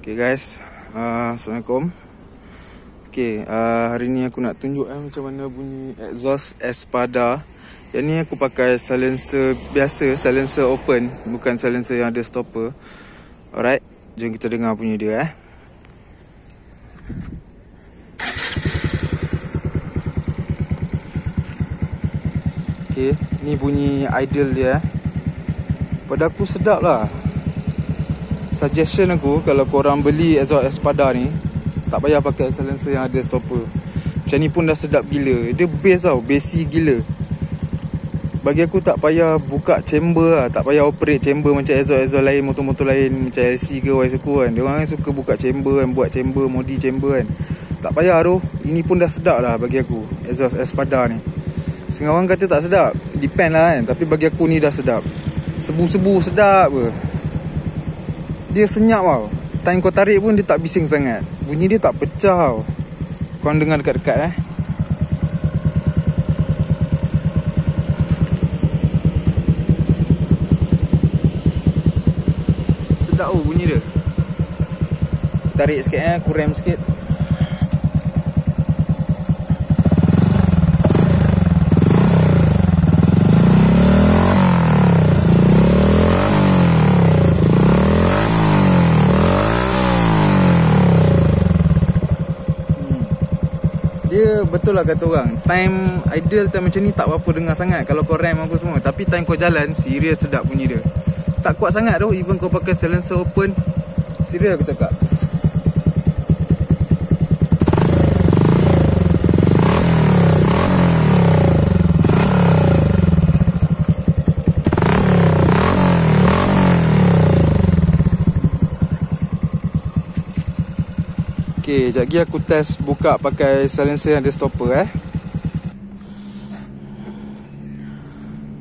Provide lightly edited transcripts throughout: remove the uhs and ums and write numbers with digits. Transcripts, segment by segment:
Okay guys, Assalamualaikum. Okay, hari ni aku nak tunjuk macam mana bunyi exhaust Espada. Yang ni aku pakai silencer biasa, silencer open, bukan silencer yang ada stopper. Alright, jom kita dengar bunyi dia Okay, ni bunyi idle dia. Pada aku sedap lah. Suggestion aku, kalau korang beli exhaust Espada ni, tak payah pakai silencer yang ada stopper. Macam ni pun dah sedap gila. Dia bass tau, bassy gila. Bagi aku tak payah buka chamber lah, tak payah operate chamber macam exhaust lain, motor-motor lain macam LC ke Y-Suku kan. Dia orang suka buka chamber kan, buat chamber, modi chamber kan. Tak payah tu. Ini pun dah sedap lah bagi aku, exhaust Espada ni. Setengah orang kata tak sedap, depend lah kan. Tapi bagi aku ni dah sedap. Sebu-sebu sedap ke. Dia senyap tau. Time kau tarik pun dia tak bising sangat. Bunyi dia tak pecah tau. Korang dengar dekat-dekat Sedap bunyi dia. Tarik sikit aku rem sikit. Dia betul lah kata orang, time idle time macam ni tak apa-apa dengar sangat kalau kau rem apa semua. Tapi time kau jalan, serius sedap bunyi dia. Tak kuat sangat tu, even kau pakai silencer open. Serius aku cakap. Okay, sekejap lagi aku test buka pakai silencer yang ada stopper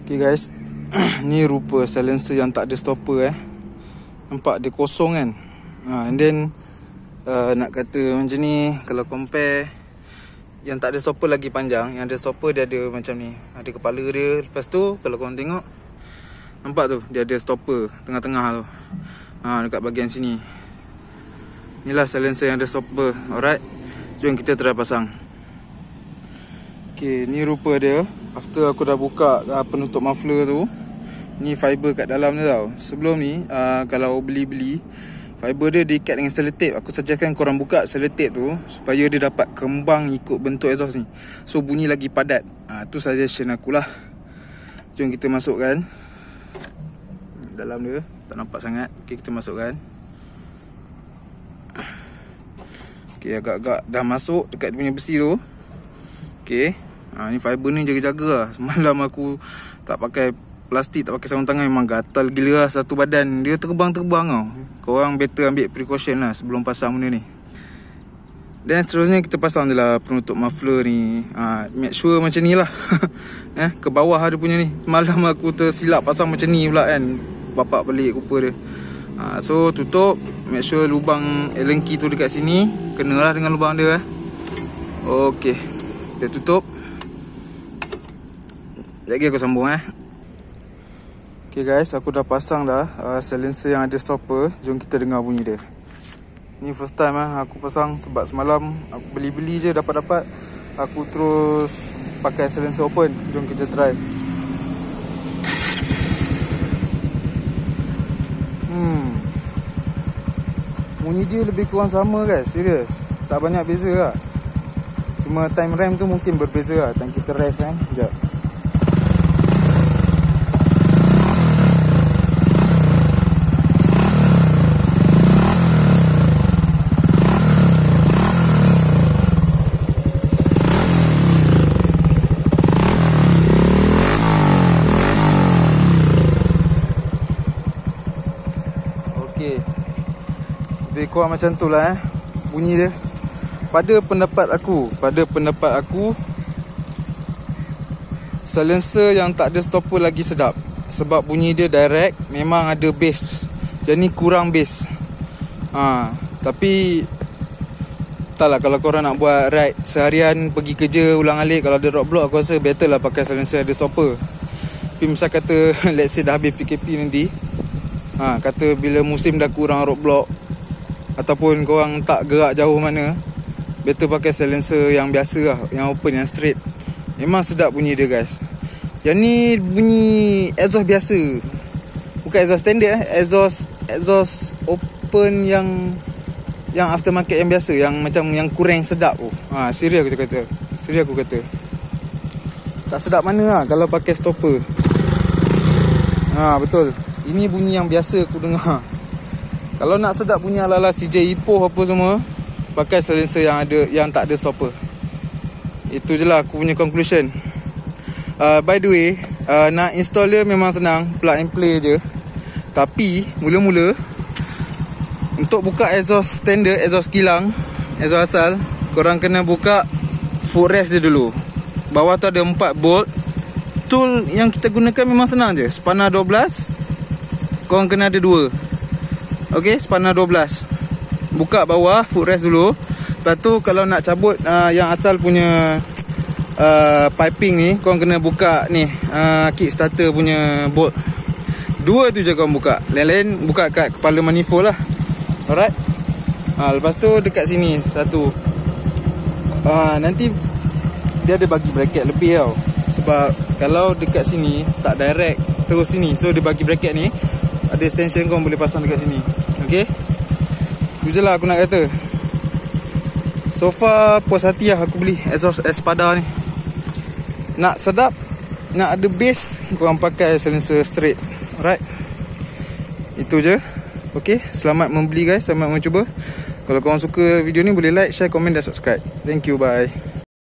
Okay guys, ni rupa silencer yang tak ada stopper Nampak dia kosong kan. And then nak kata macam ni, kalau compare yang tak ada stopper lagi panjang, yang ada stopper dia ada macam ni, ada kepala dia. Lepas tu kalau korang tengok, nampak tu dia ada stopper tengah-tengah tu, dekat bahagian sini. Inilah silencer yang ada stopper. Alright, jom kita try pasang. Okay, ni rupa dia after aku dah buka penutup muffler tu. Ni fiber kat dalam dia tau. Sebelum ni kalau beli fiber dia diikat dengan selotip. Aku suggestkan korang buka selotip tu supaya dia dapat kembang ikut bentuk exhaust ni, so bunyi lagi padat. Tu suggestion akulah. Jom kita masukkan dalam dia. Tak nampak sangat. Okay, kita masukkan. Okay, agak-agak dah masuk dekat dia punya besi tu. Okay, ni fiber ni jaga-jaga lah. Semalam aku tak pakai plastik, tak pakai sarung tangan, memang gatal gila lah satu badan. Dia terbang-terbang tau. Korang better ambil precaution lah sebelum pasang benda ni. Dan seterusnya kita pasang je lah penutup muffler ni. Make sure macam ni lah. Ke bawah dia punya ni. Semalam aku tersilap pasang macam ni pula kan. Bapak balik kupa dia. So tutup. Make sure lubang Allen key tu dekat sini kenalah dengan lubang dia. Okay, kita tutup. Lagi aku sambung Okay guys, aku dah pasang dah silencer yang ada stopper. Jom kita dengar bunyi dia. Ni first time aku pasang, sebab semalam aku beli-beli je dapat-dapat. Aku terus pakai silencer open. Jom kita try. Bunyi dia lebih kurang sama guys, serius. Tak banyak beza lah. Cuma time rem tu mungkin berbeza lah. Time kita rev kan. Sekejap. Okay, lebih kurang macam tu lah bunyi dia. Pada pendapat aku, silencer yang tak ada stopper lagi sedap. Sebab bunyi dia direct, memang ada bass. Dan ni kurang bass. Tapi tak lah, kalau korang nak buat ride seharian, pergi kerja ulang alik, kalau ada roadblock, aku rasa better lah pakai silencer ada stopper. Tapi misal kata let's say dah habis PKP nanti, kata bila musim dah kurang roadblock, ataupun korang tak gerak jauh mana, better pakai silencer yang biasa lah, yang open, yang straight. Memang sedap bunyi dia guys. Yang ni bunyi exhaust biasa, bukan exhaust standard exhaust open yang aftermarket yang biasa, yang macam yang kurang sedap tu. Serius aku kata. Serius aku kata. Tak sedap mana lah kalau pakai stopper. Betul. Ini bunyi yang biasa aku dengar. Kalau nak sedap bunyi ala-ala CJ Ipoh apa semua, pakai silencer yang tak ada stopper. Itu je lah aku punya conclusion. By the way, nak install dia memang senang, plug and play je. Tapi mula-mula untuk buka exhaust standard, exhaust kilang, exhaust asal, korang kena buka footrest dia dulu. Bawah tu ada 4 bolt. Tool yang kita gunakan memang senang je. Spanner 12, korang kena ada 2. Okay, spanner 12. Buka bawah footrest dulu. Lepas tu kalau nak cabut yang asal punya piping ni, korang kena buka ni kickstarter punya bolt. 2 tu je korang buka. Lain-lain buka kat kepala manifold lah. Alright. Lepas tu dekat sini satu. Nanti dia ada bagi bracket lebih tau. Sebab kalau dekat sini tak direct terus sini, so dia bagi bracket ni, ada extension korang boleh pasang dekat sini. Okay, itu je lah aku nak kata. So far puas hati lah aku beli exhaust Espada ni. Nak sedap, nak ada bass, korang pakai silencer straight. Alright, itu je. Okay, selamat membeli guys, selamat mencuba. Kalau korang suka video ni boleh like, share, komen dan subscribe. Thank you, bye.